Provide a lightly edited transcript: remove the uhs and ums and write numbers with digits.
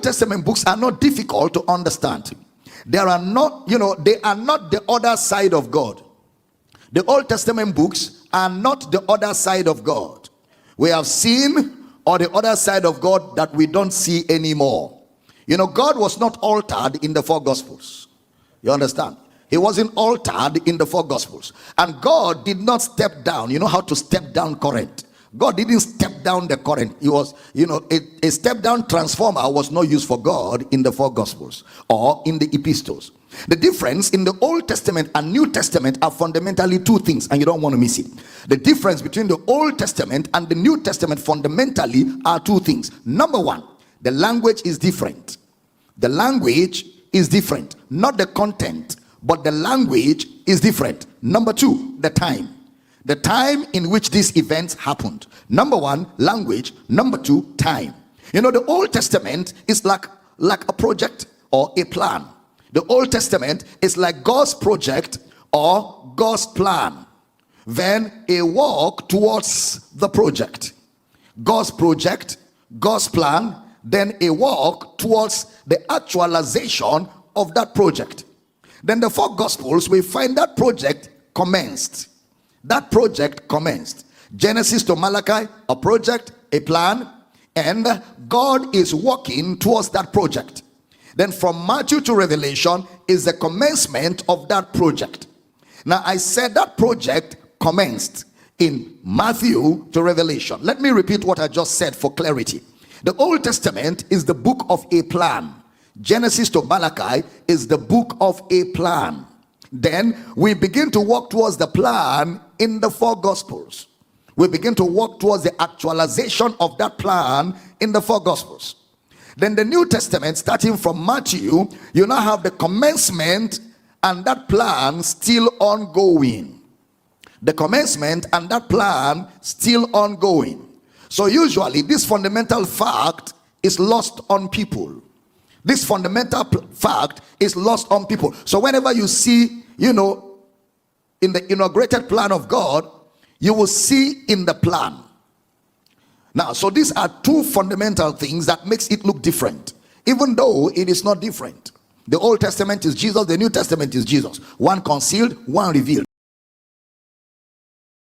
Testament books are not difficult to understand. They are not the other side of God. The Old Testament books are not the other side of God. We have seen or the other side of God that we don't see anymore. God was not altered in the four Gospels. You understand? He wasn't altered in the four Gospels. And God did not step down. You know how to step down current. God didn't step down the current. He was, a step down transformer was not used for God in the four Gospels or in the epistles. The difference in the Old Testament and New Testament are fundamentally two things, and you don't want to miss it. The difference between the Old Testament and the New Testament fundamentally are two things. Number one, the language is different. The language is different. Not the content, but the language is different. Number two, the time. The time in which these events happened. Number one, language. Number two, time. The Old Testament is like a project or a plan. The Old Testament is like God's project or God's plan. Then a walk towards the project. God's project, God's plan, then a walk towards the actualization of that project. Then the four Gospels, we find that project commenced. That project commenced. Genesis to Malachi, a project, a plan, and God is working towards that project. Then from Matthew to Revelation is the commencement of that project. Now I said that project commenced in Matthew to Revelation. Let me repeat what I just said for clarity. The Old Testament is the book of a plan. Genesis to Malachi is the book of a plan. Then we begin to walk towards the plan in the four Gospels. We begin to walk towards the actualization of that plan in the four Gospels. Then the New Testament, starting from Matthew, you now have the commencement and that plan still ongoing. The commencement and that plan still ongoing. So usually this fundamental fact is lost on people. This fundamental fact is lost on people. So whenever you see, in the inaugurated plan of God, you will see in the plan. Now, so these are two fundamental things that makes it look different, even though it is not different. The Old Testament is Jesus, the New Testament is Jesus. One concealed, one revealed.